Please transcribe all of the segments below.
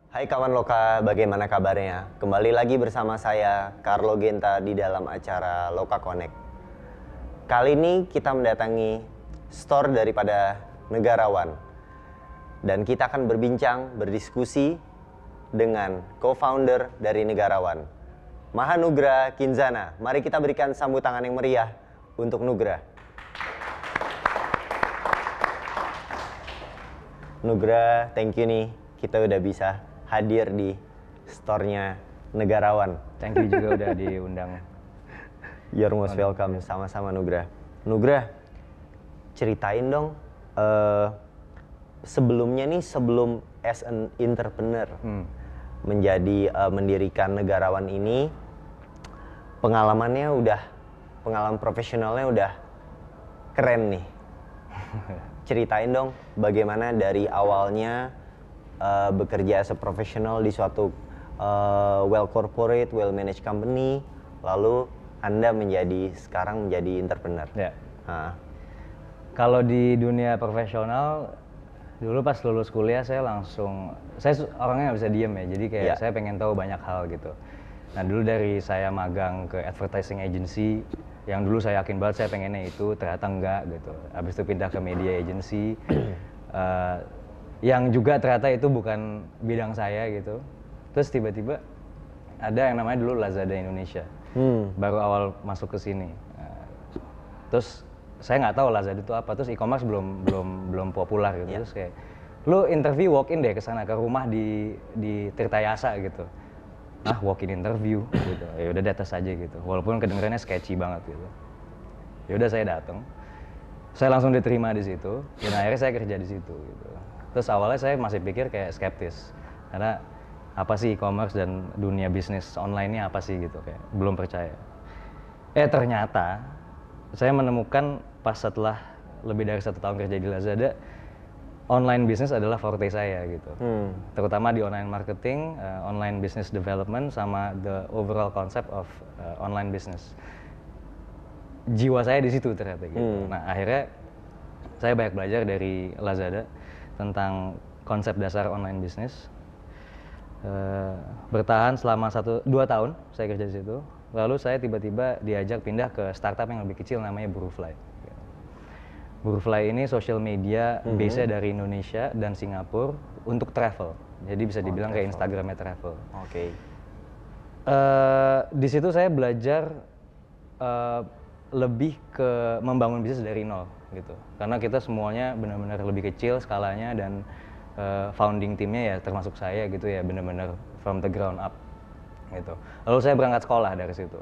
Hai kawan Loka, bagaimana kabarnya? Kembali lagi bersama saya, Carlo Genta, di dalam acara Loka Connect. Kali ini kita mendatangi store daripada Negarawan. Dan kita akan berbincang, berdiskusi dengan co-founder dari Negarawan, Mahanugra Kinzana. Mari kita berikan sambut tangan yang meriah untuk Nugra. Nugra, thank you nih, kita udah bisa hadir di store-nya Negarawan. Thank you juga udah diundang. You're most welcome, sama-sama Nugra. Nugra, ceritain dong, sebelumnya nih, sebelum as an entrepreneur, mendirikan Negarawan ini, pengalaman profesionalnya udah keren nih. Ceritain dong, bagaimana dari awalnya bekerja as a profesional di suatu well corporate, well managed company, lalu Anda sekarang menjadi entrepreneur. Ya. Kalau di dunia profesional, dulu pas lulus kuliah saya orangnya nggak bisa diem ya, jadi kayak saya pengen tahu banyak hal gitu. Nah dulu dari saya magang ke advertising agency, yang dulu saya yakin banget saya pengennya itu, ternyata enggak gitu. Habis itu pindah ke media agency, yang juga ternyata itu bukan bidang saya gitu. Terus tiba-tiba ada yang namanya dulu Lazada Indonesia, baru awal masuk ke sini. Terus saya nggak tahu Lazada itu apa, terus e-commerce belum populer gitu. Terus kayak, lu interview walk in deh ke sana, ke rumah di Tirtayasa gitu. Walk in interview gitu. Ya udah tes aja gitu. Walaupun kedengarannya sketchy banget gitu. Ya udah saya datang. Saya langsung diterima di situ dan akhirnya saya kerja di situ gitu. Terus awalnya saya masih pikir kayak skeptis, karena apa sih e-commerce dan dunia bisnis online ini apa sih gitu, kayak belum percaya. Ternyata saya menemukan pas setelah lebih dari 1 tahun kerja di Lazada, online business adalah forte saya gitu. Terutama di online marketing, online business development, sama the overall concept of online business. Jiwa saya di situ ternyata gitu. Nah akhirnya saya banyak belajar dari Lazada tentang konsep dasar online business. Bertahan selama 2 tahun saya kerja di situ. Lalu saya tiba-tiba diajak pindah ke startup yang lebih kecil namanya Burufly. Burufly ini social media base-nya dari Indonesia dan Singapura untuk travel. Jadi bisa dibilang kayak Instagramnya travel. Oke. Di situ saya belajar lebih ke membangun bisnis dari nol gitu. Karena kita semuanya benar-benar lebih kecil skalanya, dan founding timnya ya termasuk saya gitu ya, benar-benar from the ground up gitu. Lalu saya berangkat sekolah dari situ.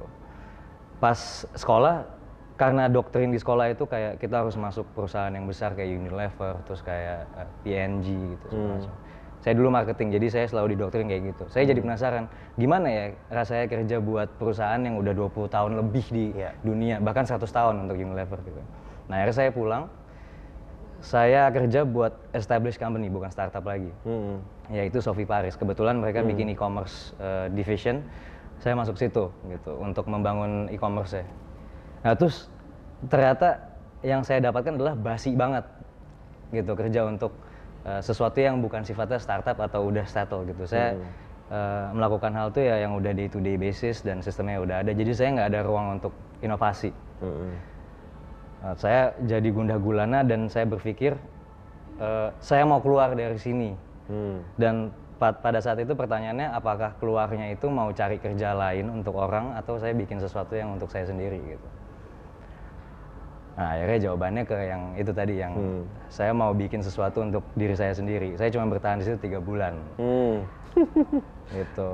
Pas sekolah, karena doktrin di sekolah itu kayak kita harus masuk perusahaan yang besar kayak Unilever, terus kayak P&G gitu semacam. Saya dulu marketing, jadi saya selalu didoktrin kayak gitu. Saya jadi penasaran, gimana ya rasanya kerja buat perusahaan yang udah 20 tahun lebih di dunia, bahkan 100 tahun untuk Unilever gitu. Nah akhirnya saya pulang, saya kerja buat established company, bukan startup lagi, yaitu Sophie Paris. Kebetulan mereka bikin e-commerce division, saya masuk situ gitu untuk membangun e-commerce-nya. Nah terus ternyata yang saya dapatkan adalah basi banget gitu, kerja untuk sesuatu yang bukan sifatnya startup atau udah settle gitu. Saya melakukan hal itu ya yang udah day to day basis dan sistemnya udah ada, jadi saya nggak ada ruang untuk inovasi. Saya jadi gundah gulana dan saya berpikir saya mau keluar dari sini. Dan pada saat itu pertanyaannya, apakah keluarnya itu mau cari kerja lain untuk orang atau saya bikin sesuatu yang untuk saya sendiri gitu. Nah akhirnya jawabannya ke yang itu tadi, yang saya mau bikin sesuatu untuk diri saya sendiri. Saya cuma bertahan di situ 3 bulan. Gitu.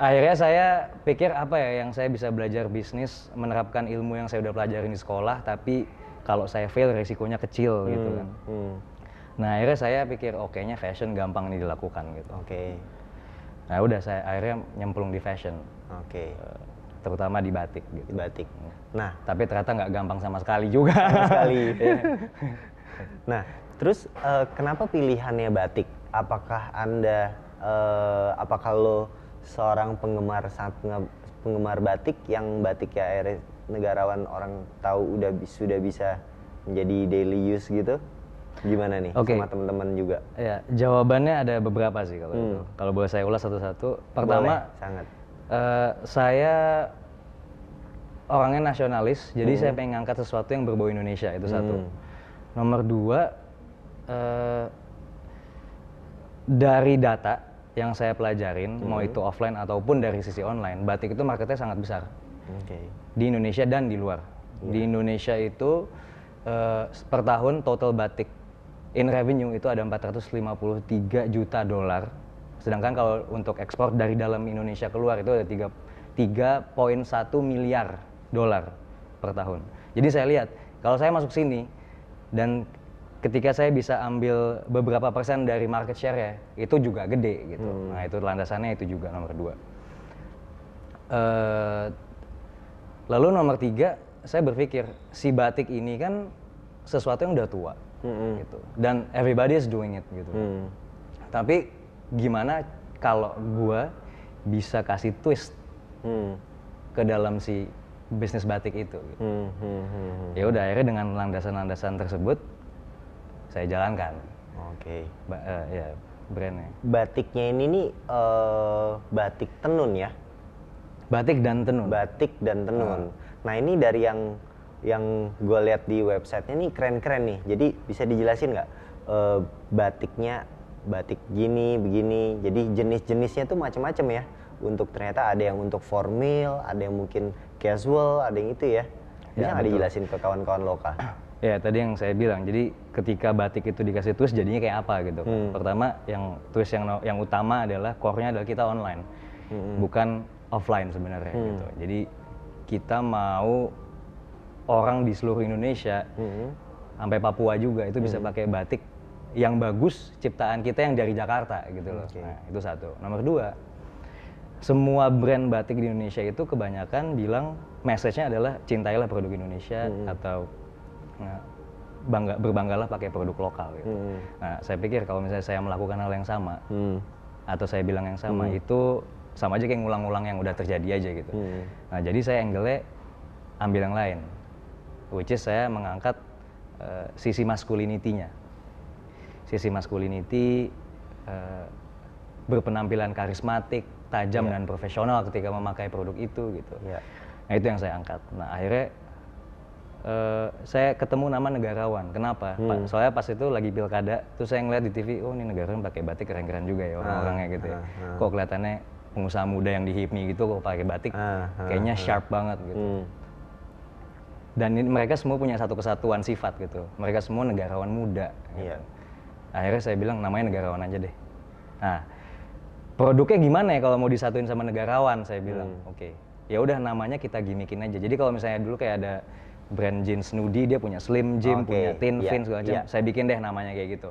Akhirnya saya pikir apa ya yang saya bisa belajar bisnis, menerapkan ilmu yang saya udah pelajarin di sekolah, tapi kalau saya fail risikonya kecil gitu kan. Nah akhirnya saya pikir kayaknya fashion gampang nih dilakukan gitu. Nah udah saya akhirnya nyemplung di fashion. Terutama di batik gitu. Di batik. Nah, tapi ternyata nggak gampang sama sekali juga. Sama sekali. Nah, terus kenapa pilihannya batik? Apakah apakah lo seorang penggemar batik yang batiknya akhirnya Negarawan orang tahu sudah bisa menjadi daily use gitu? gimana nih Oke. sama teman-teman juga? Ya, jawabannya ada beberapa sih kalau itu. Kalau boleh saya ulas satu-satu. Pertama, Boleh, sangat. Saya orangnya nasionalis, jadi saya pengen ngangkat sesuatu yang berbau Indonesia, itu satu. Nomor dua, dari data yang saya pelajarin, mau itu offline ataupun dari sisi online, batik itu marketnya sangat besar. Di Indonesia dan di luar. Di Indonesia itu per tahun total batik in revenue itu ada 453 juta dolar. Sedangkan kalau untuk ekspor dari dalam Indonesia keluar itu ada 3,1 miliar dolar per tahun. Jadi saya lihat kalau saya masuk sini dan ketika saya bisa ambil beberapa persen dari market share ya, itu juga gede gitu. Nah itu landasannya itu juga nomor dua. Lalu nomor tiga, saya berpikir si batik ini kan sesuatu yang udah tua gitu. Dan everybody is doing it gitu. Tapi gimana kalau gua bisa kasih twist ke dalam si bisnis batik itu gitu. Ya udah akhirnya dengan landasan-landasan tersebut saya jalankan. Ya brandnya. Batiknya ini nih batik tenun ya? Batik dan tenun. Batik dan tenun. Nah ini dari yang gue lihat di websitenya nih keren-keren nih. Jadi bisa dijelasin nggak batiknya batik gini begini. Jadi jenis-jenisnya tuh macam-macam ya. Untuk ternyata ada yang untuk formal, ada yang mungkin casual, ada yang itu ya. Bisa nggak dijelasin ke kawan-kawan lokal? Ya tadi yang saya bilang. Jadi ketika batik itu dikasih twist jadinya kayak apa gitu. Pertama yang twist yang utama adalah core-nya adalah kita online, bukan offline sebenarnya gitu. Jadi kita mau orang di seluruh Indonesia, sampai Papua juga itu bisa pakai batik yang bagus ciptaan kita yang dari Jakarta gitu loh. Nah itu satu. Nomor dua, semua brand batik di Indonesia itu kebanyakan bilang message-nya adalah cintailah produk Indonesia atau berbanggalah pakai produk lokal gitu. Nah saya pikir kalau misalnya saya melakukan hal yang sama atau saya bilang yang sama itu sama aja kayak ngulang-ngulang yang udah terjadi aja gitu. Nah jadi saya angle-nya ambil yang lain, which is saya mengangkat sisi masculinity-nya. Sisi masculinity berpenampilan karismatik, tajam dan profesional ketika memakai produk itu gitu. Nah itu yang saya angkat. Nah akhirnya saya ketemu nama negarawan. Kenapa? Soalnya pas itu lagi pilkada, terus saya ngeliat di TV, oh ini negarawan pakai batik keren-keren juga ya orang-orangnya gitu ya. Kok kelihatannya pengusaha muda yang di HIPMI gitu kok pakai batik, kayaknya sharp banget gitu. Dan ini, mereka semua punya satu kesatuan sifat gitu. Mereka semua negarawan muda. Gitu. Akhirnya saya bilang namanya negarawan aja deh. Nah, produknya gimana ya kalau mau disatuin sama negarawan? Saya bilang, oke. Ya udah namanya kita gimikin aja. Jadi kalau misalnya dulu kayak ada brand jeans Nudi, dia punya Slim Jim, punya Thin Fin segala macam. Saya bikin deh namanya kayak gitu.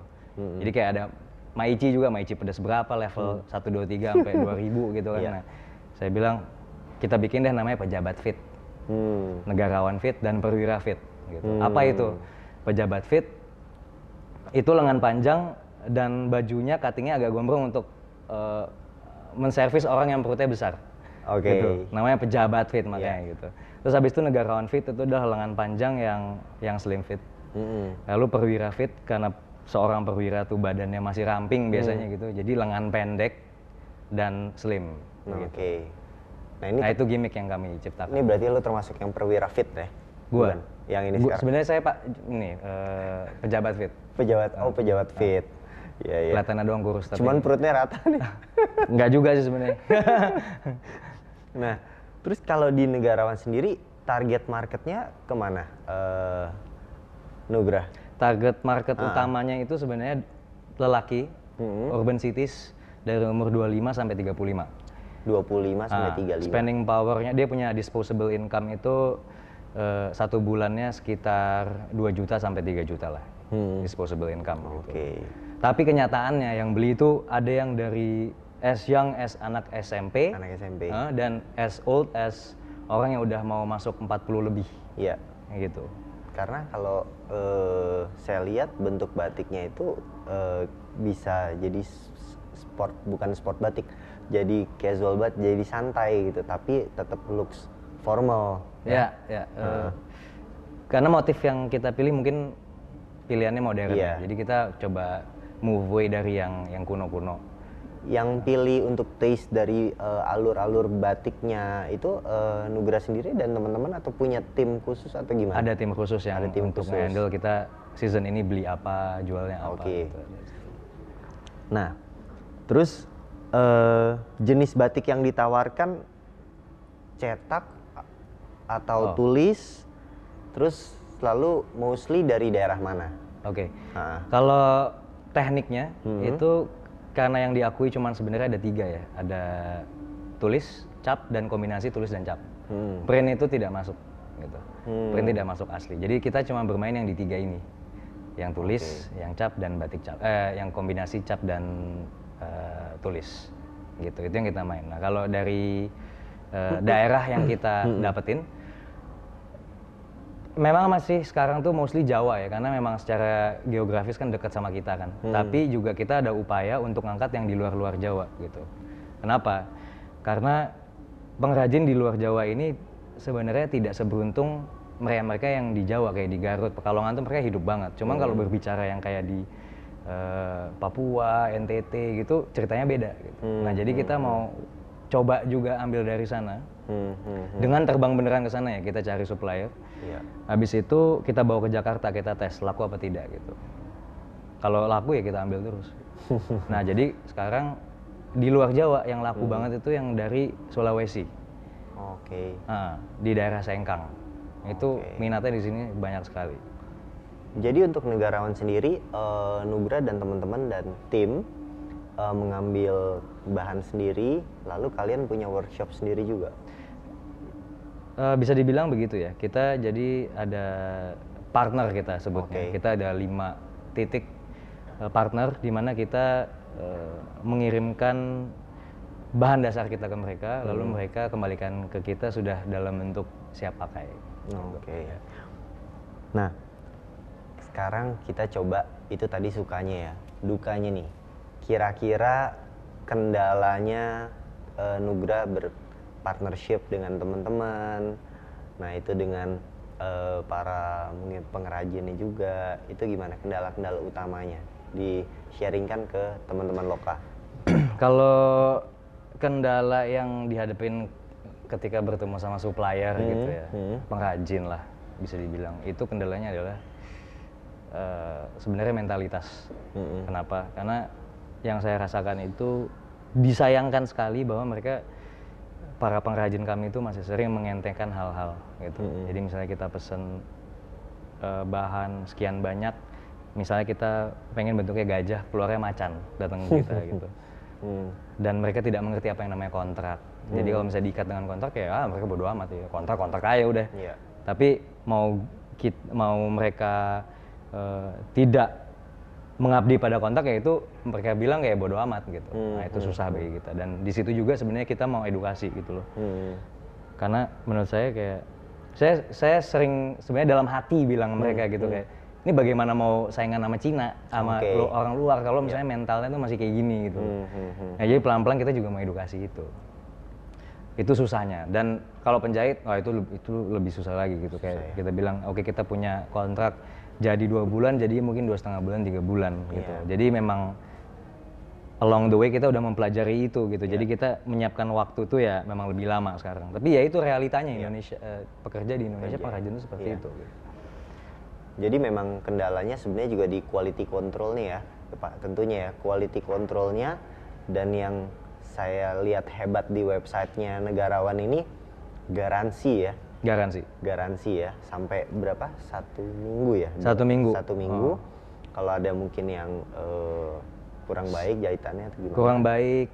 Jadi kayak ada Maici juga, Maici pedas berapa level 1 2 3 sampai 2000 gitu kan. Nah, saya bilang kita bikin deh namanya Pejabat Fit. Negarawan fit dan perwira fit gitu. Apa itu? Pejabat fit itu lengan panjang dan bajunya cuttingnya agak gombrong untuk menservis orang yang perutnya besar. Gitu. Namanya pejabat fit makanya gitu. Terus habis itu negarawan fit itu udah lengan panjang yang slim fit. Lalu perwira fit karena seorang perwira tuh badannya masih ramping biasanya gitu. Jadi lengan pendek dan slim gitu. Nah itu gimmick yang kami ciptakan. Ini berarti lu termasuk yang perwira fit ya? Gua? Bukan? Yang ini sekarang? Sebenarnya saya Pak, ini pejabat fit. Pejabat fit. Iya. Kelihatannya doang kurus tapi. Cuman perutnya rata nih. Enggak juga sih sebenarnya. Nah, terus kalau di negarawan sendiri target marketnya kemana? Nugrah? Target market utamanya itu sebenarnya lelaki, urban cities dari umur 25 sampai 35. 25 sampai 35. Spending powernya dia punya disposable income itu satu bulannya sekitar 2 juta sampai 3 juta lah disposable income gitu. Tapi kenyataannya yang beli itu ada yang dari as young as anak SMP, dan as old as orang yang udah mau masuk 40 lebih. Iya. Gitu. Karena kalau saya lihat bentuk batiknya itu bisa jadi sport, bukan sport batik. Jadi casual banget, jadi santai gitu, tapi tetap looks formal. Ya. Karena motif yang kita pilih mungkin pilihannya modern. Iya. Jadi kita coba move away dari yang kuno-kuno. Yang pilih untuk taste dari alur-alur batiknya itu Nugra sendiri dan teman-teman atau punya tim khusus atau gimana? Ada tim khusus yang untuk handle kita season ini beli apa, jualnya apa. Oke. Gitu. Nah, terus jenis batik yang ditawarkan cetak atau tulis, terus selalu mostly dari daerah mana? Oke. Kalau tekniknya itu karena yang diakui cuman sebenarnya ada 3 ya, ada tulis, cap, dan kombinasi tulis dan cap. Print itu tidak masuk, gitu. Print tidak masuk asli. Jadi kita cuma bermain yang di 3 ini, yang tulis, yang cap dan batik cap, yang kombinasi cap dan tulis, gitu. Itu yang kita main. Nah kalau dari daerah yang kita dapetin, memang masih sekarang tuh mostly Jawa ya, karena memang secara geografis kan dekat sama kita kan. Tapi juga kita ada upaya untuk ngangkat yang di luar-luar Jawa gitu. Kenapa? Karena pengrajin di luar Jawa ini sebenarnya tidak seberuntung mereka yang di Jawa, kayak di Garut, Pekalongan tuh mereka hidup banget. Cuman kalau berbicara yang kayak di Papua, NTT gitu, ceritanya beda gitu. Nah jadi kita mau coba juga ambil dari sana. Dengan terbang beneran ke sana ya, kita cari supplier. Habis itu kita bawa ke Jakarta, kita tes laku apa tidak gitu. Kalau laku ya kita ambil terus. Nah jadi sekarang di luar Jawa yang laku banget itu yang dari Sulawesi. Nah, di daerah Sengkang. Itu minatnya di sini banyak sekali. Jadi untuk negarawan sendiri, Nugra dan teman-teman dan tim mengambil bahan sendiri, lalu kalian punya workshop sendiri juga? Bisa dibilang begitu ya. Kita jadi ada partner kita sebutnya. Kita ada 5 titik partner di mana kita mengirimkan bahan dasar kita ke mereka, lalu mereka kembalikan ke kita sudah dalam bentuk siap pakai. Nah, sekarang kita coba itu tadi sukanya ya, dukanya nih. Kira-kira kendalanya Nugra berpartnership dengan teman-teman, nah itu dengan para mungkin pengrajinnya juga, itu gimana kendala-kendala utamanya di-sharingkan ke teman-teman lokal? Kalau kendala yang dihadapin ketika bertemu sama supplier gitu ya, pengrajin lah bisa dibilang, itu kendalanya adalah sebenarnya mentalitas. Kenapa? Karena yang saya rasakan itu disayangkan sekali bahwa mereka, para pengrajin kami itu masih sering mengentengkan hal-hal gitu. Jadi misalnya kita pesen bahan sekian banyak, misalnya kita pengen bentuknya gajah, keluarnya macan, datang ke kita gitu. Dan mereka tidak mengerti apa yang namanya kontrak. Jadi kalau misalnya diikat dengan kontrak ya mereka bodo amat ya, kontrak aja udah. Tapi mau mereka tidak mengabdi pada kontrak, ya itu mereka bilang kayak bodo amat gitu. Nah itu susah bagi kita, dan di situ juga sebenarnya kita mau edukasi gitu loh. Karena menurut saya kayak saya sering sebenarnya dalam hati bilang mereka gitu kayak, ini bagaimana mau saingan sama Cina sama orang luar kalau misalnya mentalnya tuh masih kayak gini gitu. Nah, jadi pelan-pelan kita juga mau edukasi itu. Itu susahnya. Dan kalau penjahit, itu lebih susah lagi gitu. Kayak kita bilang, oke kita punya kontrak jadi 2 bulan, jadi mungkin 2,5 bulan, 3 bulan gitu. Jadi memang along the way kita udah mempelajari itu gitu. Jadi kita menyiapkan waktu tuh ya memang lebih lama sekarang. Tapi ya itu realitanya Indonesia, pekerja di Indonesia pengrajin itu seperti itu. Gitu. Jadi memang kendalanya sebenarnya juga di quality control-nya ya, Pak. Tentunya ya, quality control-nya, dan yang saya lihat hebat di websitenya Negarawan ini, garansi ya. Garansi ya, sampai berapa? 1 minggu ya? 1 minggu. 1 minggu. Kalau ada mungkin yang kurang baik jahitannya atau gimana? Kurang baik,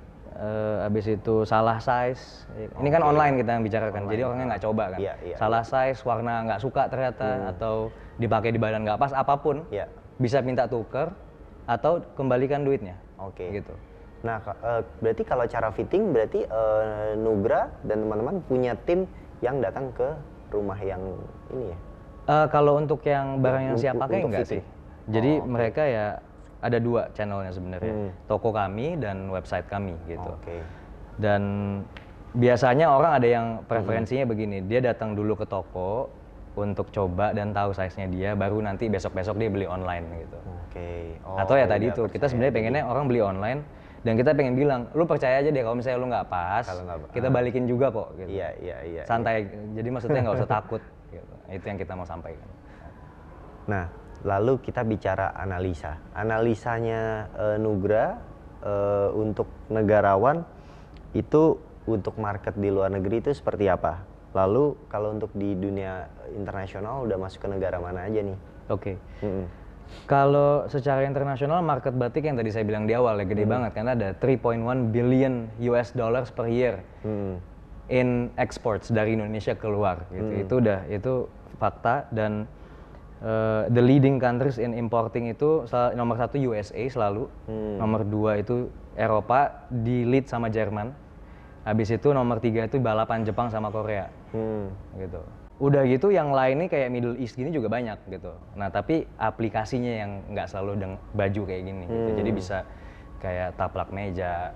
habis itu salah size. Ini kan online kita yang bicarakan, jadi orangnya nggak coba kan. Salah size, warna nggak suka ternyata, atau dipakai di badan nggak pas, apapun, bisa minta tuker atau kembalikan duitnya. Gitu. Nah, berarti kalau cara fitting, berarti Nugra dan teman-teman punya tim yang datang ke rumah yang ini ya? Kalau untuk yang barang yang siap pakai enggak sih. Jadi mereka ya ada 2 channelnya sebenarnya, toko kami dan website kami gitu. Dan biasanya orang ada yang preferensinya begini, dia datang dulu ke toko, untuk coba dan tahu size-nya dia, baru nanti besok-besok dia beli online gitu. Oke. Oh, Atau ya tadi udah itu, kita percaya sebenarnya jadi. pengennya orang beli online, dan kita pengen bilang, lu percaya aja deh kalau misalnya lu nggak pas, Kalau nggak- kita balikin juga kok gitu. Iya, iya, iya. Santai, jadi maksudnya nggak usah takut gitu. Itu yang kita mau sampaikan. Nah, lalu kita bicara analisa. Analisanya Nugra untuk negarawan itu untuk market di luar negeri itu seperti apa? Lalu kalau untuk di dunia internasional udah masuk ke negara mana aja nih? Oke. Kalau secara internasional market batik yang tadi saya bilang di awal ya gede banget, karena ada 3.1 billion US dollars per year in exports dari Indonesia keluar gitu. Itu fakta. Dan the leading countries in importing itu nomor 1 USA selalu, nomor 2 itu Eropa, di lead sama Jerman, habis itu nomor 3 itu balapan Jepang sama Korea gitu. Udah gitu yang lainnya kayak Middle East gini juga banyak gitu. Nah tapi aplikasinya yang nggak selalu baju kayak gini gitu. Jadi bisa kayak taplak meja,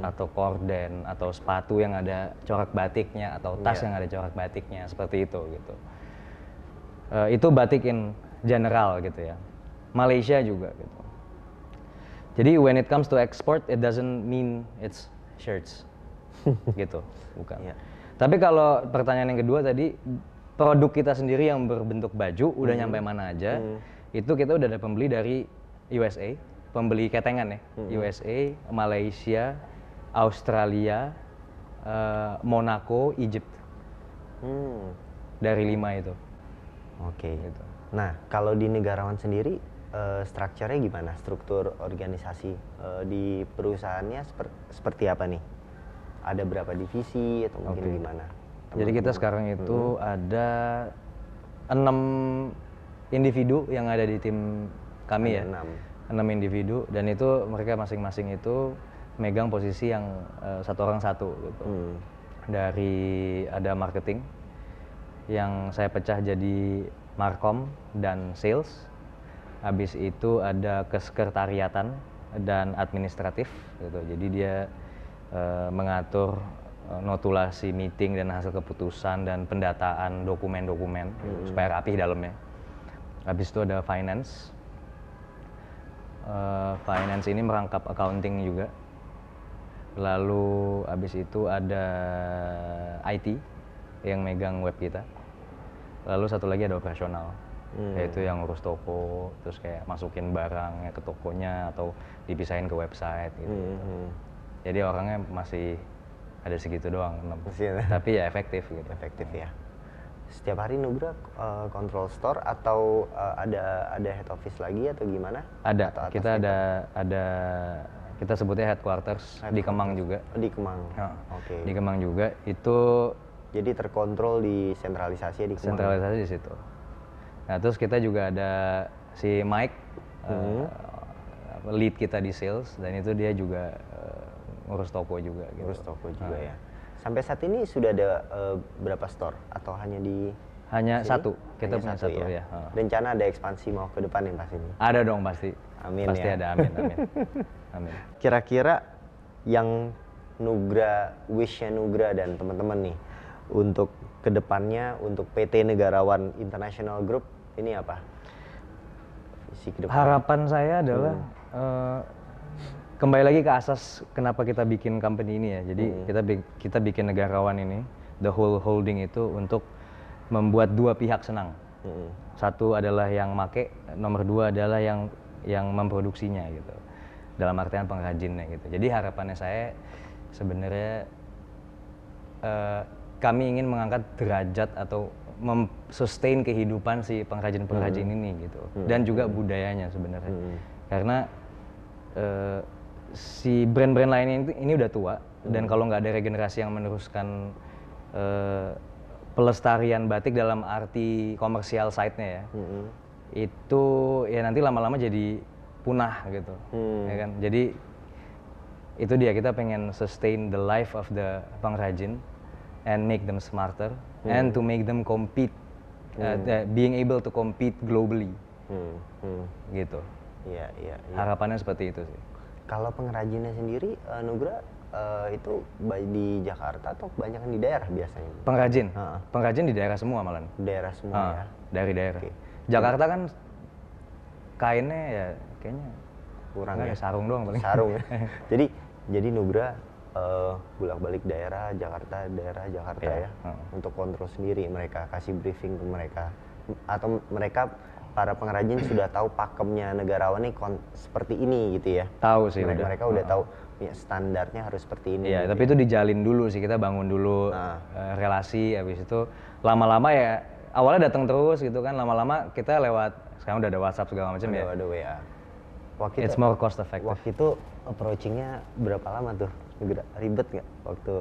atau korden, atau sepatu yang ada corak batiknya, atau tas yang ada corak batiknya, seperti itu gitu. Itu batik in general gitu ya. Malaysia juga gitu. Jadi when it comes to export, it doesn't mean it's shirts gitu, bukan. Tapi kalau pertanyaan yang kedua tadi, produk kita sendiri yang berbentuk baju udah nyampe mana aja, itu kita udah ada pembeli dari USA, pembeli ketengan ya, USA, Malaysia, Australia, Monaco, Egypt. Dari 5 itu. Oke. Gitu. Nah, kalau di negarawan sendiri, strukturnya gimana? Struktur organisasi di perusahaannya seperti apa nih? Ada berapa divisi atau mungkin gimana? Jadi kita sekarang itu ada 6 individu yang ada di tim kami ya. 6 individu, dan itu mereka masing-masing itu megang posisi yang satu orang satu gitu. Dari ada marketing yang saya pecah jadi markom dan sales. Habis itu ada kesekretariatan dan administratif gitu. Jadi dia mengatur notulasi meeting dan hasil keputusan dan pendataan dokumen-dokumen supaya rapih dalamnya. Habis itu ada finance. Finance ini merangkap accounting juga. Lalu habis itu ada IT yang megang web kita. Lalu satu lagi ada operasional, yaitu yang ngurus toko, terus kayak masukin barangnya ke tokonya atau dipisahin ke website gitu. Jadi orangnya masih ada segitu doang, tapi ya efektif gitu. Efektif ya. Setiap hari Nugra kontrol store atau ada head office lagi atau gimana? Ada, atau kita ada kita sebutnya headquarters di Kemang juga. Di Kemang. Oke. Di Kemang juga itu. Jadi terkontrol di sentralisasi di Kemang. Sentralisasi di situ. Nah terus kita juga ada si Mike, lead kita di sales, dan itu dia juga ngurus toko juga. Ngurus toko juga ya. Sampai saat ini sudah ada berapa store atau hanya di? Hanya sini? Satu. Kita hanya punya satu ya. Rencana ada ekspansi mau ke depan ya pasti ini? Ada dong pasti. Amin pasti ya. Ada, amin. Amin. Kira-kira yang Nugra, wishnya Nugra dan teman-teman nih untuk kedepannya untuk PT Negarawan International Group ini apa? Visi kedepannya? Harapan saya adalah kembali lagi ke asas kenapa kita bikin company ini ya. Jadi kita bikin Negarawan ini, the whole holding itu untuk membuat dua pihak senang. Satu adalah yang make, nomor 2 adalah yang memproduksinya gitu. Dalam artian pengrajinnya gitu. Jadi harapannya saya sebenarnya kami ingin mengangkat derajat atau sustain kehidupan si pengrajin-pengrajin ini gitu. Dan juga budayanya sebenarnya. Karena si brand-brand lain ini udah tua, dan kalau nggak ada regenerasi yang meneruskan pelestarian batik dalam arti komersial side-nya ya, itu ya nanti lama-lama jadi punah gitu, ya kan? Jadi itu dia, kita pengen sustain the life of the pengrajin and make them smarter and to make them compete, being able to compete globally, gitu. Iya. Harapannya seperti itu sih. Kalau pengrajinnya sendiri, Nugra itu di Jakarta atau kebanyakan di daerah biasanya? Pengrajin di daerah semua malah. Daerah semua ya? Dari daerah. Jakarta kan kainnya ya kayaknya kurang ya? Sarung doang paling. Sarung ya? Jadi Nugra bolak-balik daerah Jakarta ya? Untuk kontrol sendiri, mereka kasih briefing ke mereka. Atau mereka para pengrajin sudah tahu pakemnya negarawan nih seperti ini gitu ya? Tahu sih mereka udah tahu ya, standarnya harus seperti ini. Iya, gitu tapi itu dijalin dulu sih, kita bangun dulu relasi, habis itu lama-lama ya awalnya datang terus gitu kan, lama-lama kita lewat, sekarang udah ada WhatsApp segala macam ya. Ada WA. It's more cost effective. Waktu itu approaching-nya berapa lama tuh? Ribet nggak waktu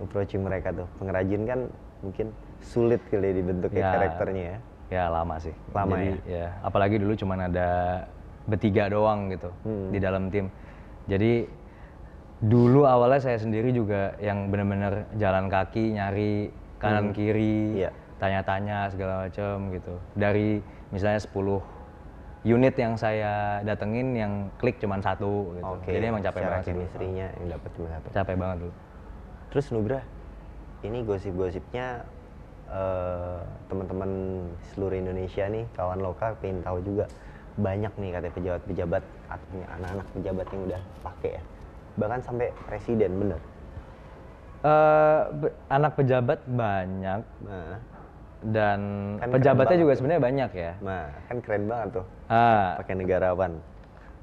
approaching mereka tuh? Pengrajin kan mungkin sulit kali dibentuknya karakternya ya? Ya lama sih. Lama. Jadi, ya. Apalagi dulu cuman ada bertiga doang gitu di dalam tim. Jadi dulu awalnya saya sendiri juga yang benar-benar jalan kaki nyari kanan kiri, tanya-tanya segala macam gitu. Dari misalnya 10 unit yang saya datengin yang klik cuma 1 gitu. Jadi emang capek banget sih. Chemistry-nya yang dapat cuma 1. Capek banget dulu. Terus Nugra, ini gosip-gosipnya teman-teman seluruh Indonesia nih, kawan lokal pengen tahu juga, banyak nih katanya pejabat-pejabat atau anak-anak pejabat yang udah pakai ya, bahkan sampai presiden, bener? Anak pejabat banyak, dan kan pejabatnya juga sebenarnya banyak ya. Nah, kan keren banget tuh, pakai negarawan.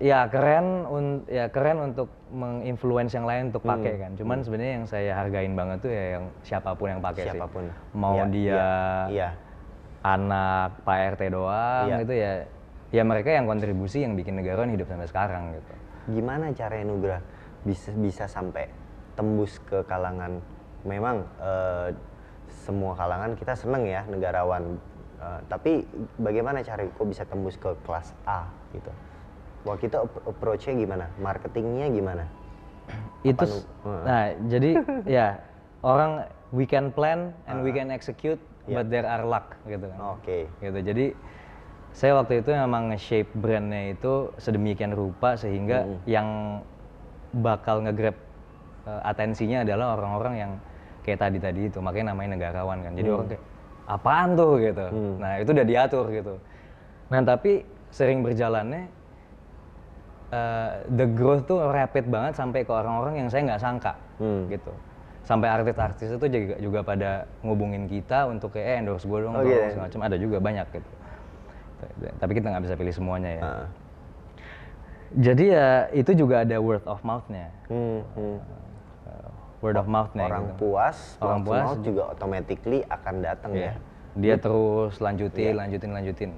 Ya keren untuk menginfluence yang lain untuk pakai kan. Cuman sebenarnya yang saya hargain banget tuh ya yang siapapun yang pakai sih. Mau dia anak Pak RT doang gitu ya. Ya mereka yang kontribusi yang bikin negarawan hidup sampai sekarang gitu. Gimana caranya Nugra bisa sampai tembus ke kalangan, memang semua kalangan kita seneng ya negarawan. Tapi bagaimana cara kok bisa tembus ke kelas A gitu? Waktu itu approach-nya gimana? Marketingnya gimana? Nah jadi ya orang we can plan and we can execute, but there are luck gitu kan. Gitu. Jadi saya waktu itu memang nge-shape brandnya itu sedemikian rupa sehingga yang bakal nge-grab atensinya adalah orang-orang yang kayak tadi itu, makanya namanya negarawan kan. Jadi orang kayak apaan tuh gitu. Nah itu udah diatur gitu. Nah tapi sering berjalannya the growth tuh rapid banget sampai ke orang-orang yang saya nggak sangka gitu. Sampai artis-artis itu juga pada ngubungin kita untuk kayak endorse gue dong, segala macam, ada juga banyak gitu. Tapi kita nggak bisa pilih semuanya ya. Jadi ya itu juga ada word of mouth-nya. Word of mouth-nya. Orang gitu. Orang puas juga automatically akan datang ya. Dia terus lanjutin.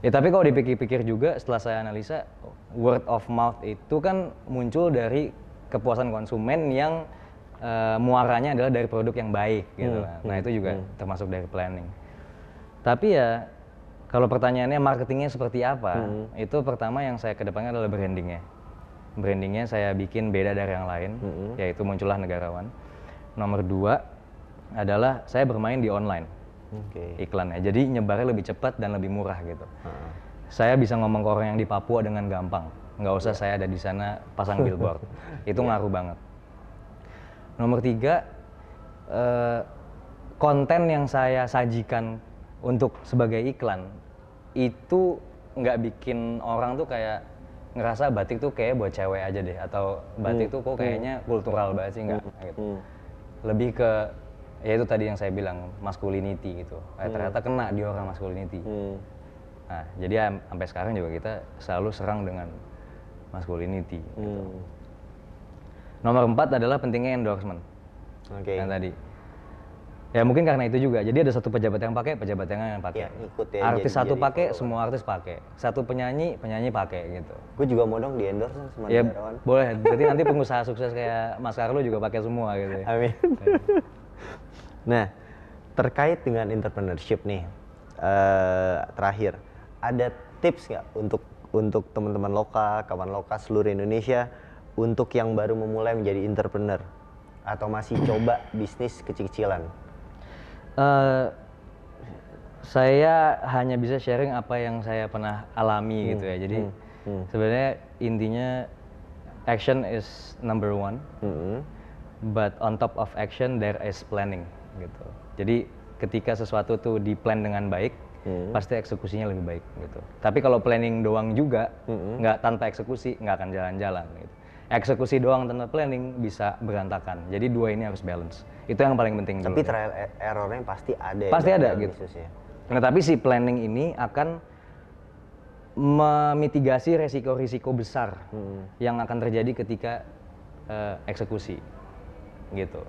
Ya tapi kalau dipikir-pikir juga setelah saya analisa, word of mouth itu kan muncul dari kepuasan konsumen yang muaranya adalah dari produk yang baik gitu kan. Nah itu juga termasuk dari planning. Tapi ya kalau pertanyaannya marketingnya seperti apa, itu pertama yang saya kedepannya adalah brandingnya. Brandingnya saya bikin beda dari yang lain, yaitu muncullah negarawan. Nomor 2 adalah saya bermain di online. Iklannya, jadi nyebarnya lebih cepat dan lebih murah gitu. Saya bisa ngomong ke orang yang di Papua dengan gampang, nggak usah saya ada di sana pasang billboard. Itu ngaruh banget. Nomor 3, konten yang saya sajikan untuk sebagai iklan itu nggak bikin orang tuh kayak ngerasa batik tuh kayak buat cewek aja deh, atau batik tuh kok kayaknya kultural banget sih, nggak gitu. Lebih ke ya itu tadi yang saya bilang, masculinity gitu. Ternyata kena di orang masculinity. Nah, jadi sampai sekarang juga kita selalu serang dengan masculinity gitu. Nomor 4 adalah pentingnya endorsement. Yang tadi. Ya mungkin karena itu juga. Jadi ada satu pejabat yang pakai, pejabat yang pakai. Artis satu pakai, semua artis pakai. Satu penyanyi pakai gitu. Gue juga mau dong di endorse sama negarawan. Boleh. Berarti nanti pengusaha sukses kayak Mas Carlo juga pakai semua gitu ya. Amin. Nah, terkait dengan entrepreneurship nih, terakhir, ada tips nggak untuk teman-teman lokal, kawan lokal seluruh Indonesia untuk yang baru memulai menjadi entrepreneur atau masih coba bisnis kecil-kecilan? Saya hanya bisa sharing apa yang saya pernah alami gitu ya. Jadi sebenarnya intinya action is number one, but on top of action there is planning gitu. Jadi ketika sesuatu tuh di-plan dengan baik, pasti eksekusinya lebih baik gitu. Tapi kalau planning doang juga, nggak tanpa eksekusi nggak akan jalan-jalan gitu. Eksekusi doang tanpa planning bisa berantakan. Jadi dua ini harus balance. Itu yang paling penting. Tapi dulu, trial errornya pasti ada. Pasti ya, ada dalam gitu. bisnisnya. Nah tapi si planning ini akan memitigasi resiko-risiko besar yang akan terjadi ketika eksekusi gitu.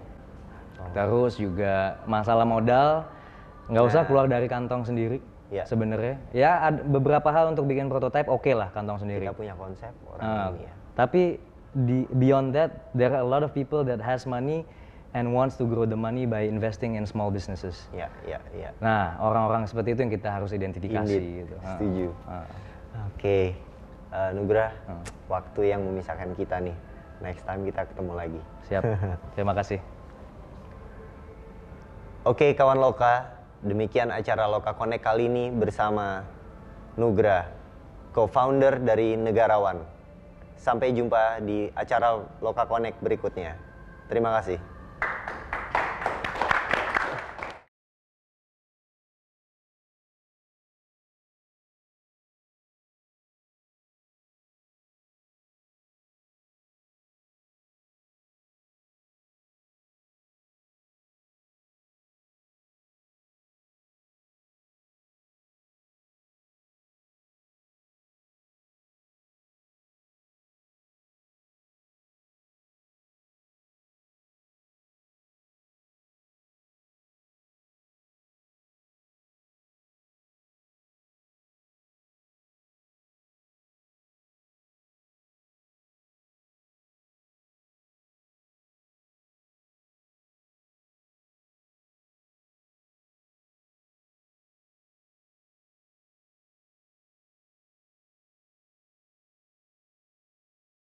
Terus juga masalah modal, nggak usah keluar dari kantong sendiri. Sebenarnya ya ada beberapa hal untuk bikin prototipe oke lah kantong sendiri. Kita punya konsep orang ini ya. Tapi beyond that, there are a lot of people that has money and wants to grow the money by investing in small businesses. Iya. Nah, orang-orang seperti itu yang kita harus identifikasi gitu. Setuju. Oke, Nugrah, waktu yang memisahkan kita nih. Next time kita ketemu lagi. Siap. Terima kasih. Oke, kawan Loka, demikian acara Loka Connect kali ini bersama Nugrah, co-founder dari Negarawan. Sampai jumpa di acara Loka Connect berikutnya. Terima kasih.